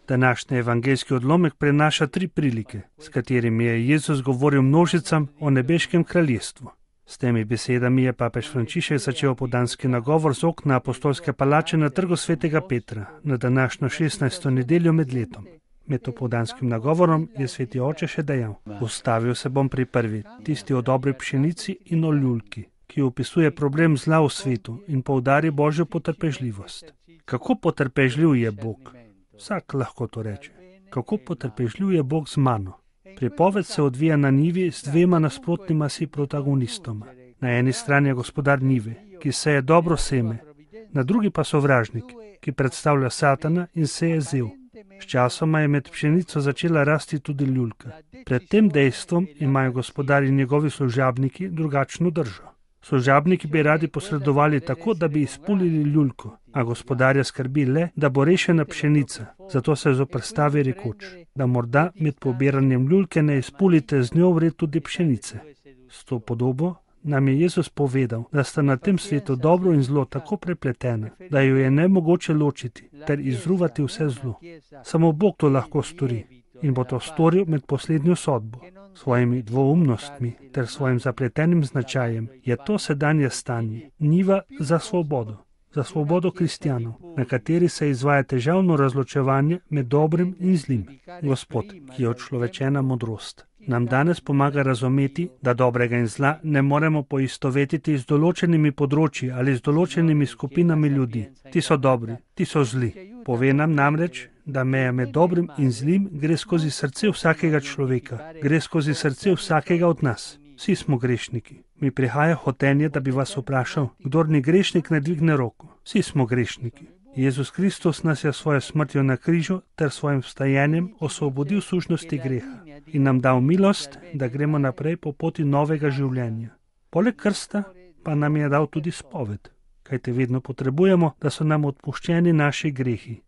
Današnji evangeljski odlomek prenaša 3 prilike, s katerimi je Jezus govoril množicam o nebeškem kraljestvu. S temi besedami je papež Frančišek začel popoldanski nagovor z okna apostolske palače na trgu svetega Petra na današnjo 16. nedeljo med letom. Med popoldanskim nagovorom je sveti oče še dejal: "Ustavil se bom pri prvi, tisti o dobri pšenici in o ljulki, ki opisuje problem zla v svetu in poudari Božjo potrpežljivost. Kako potrpežljiv je Bog? Vsak lahko to reče. Kako potrpežljiv je Bog z mano?" Pripoved se odvija na njivi z 2 nasprotnima si protagonistoma. Na eni strani je gospodar njive, ki seje dobro seme, na drugi pa sovražnik, ki predstavlja Satana in seje zel. Sčasoma je med pšenico začela rasti tudi ljulka. Pred tem dejstvom imajo gospodar in njegovi služabniki drugačno držo. Služabniki bi radi posredovali tako, da bi izpulili ljulko, a gospodarja skrbi le, da bo rešena pšenica, zato se zoperstavi rekoč, da morda med pobiranjem ljulke ne izpulite z njo vred tudi pšenice. S to podobo nam je Jezus povedal, da sta na tem svetu dobro in zlo tako prepletena, da jo je nemogoče ločiti ter izruvati vse zlo. Samo Bog to lahko stori in bo to storil med poslednjo sodbo. Svojimi dvoumnostmi ter svojim zapletenim značajem je to sedanje stanje njiva za svobodo kristjanov, na kateri se izvaja težavno razločevanje med dobrim in zlim. Gospod, ki je odčlovečena modrost, nam danes pomaga razumeti, da dobrega in zla ne moremo poistovetiti z določenimi področji ali z določenimi skupinami ljudi. Ti so dobri, ti so zli. Pove nam namreč, da meja med dobrim in zlim gre skozi srce vsakega človeka, gre skozi srce vsakega od nas. Vsi smo grešniki. Mi prihaja hotenje, da bi vas vprašal, kdor ni grešnik, ne dvigne roko. Vsi smo grešniki. Jezus Kristus nas je svojo smrtjo na križu ter svojim vstajenjem osvobodil sužnosti greha in nam dal milost, da gremo naprej po poti novega življenja. Poleg krsta pa nam je dal tudi spoved, kajte vedno potrebujemo, da so nam odpuščeni naši grehi.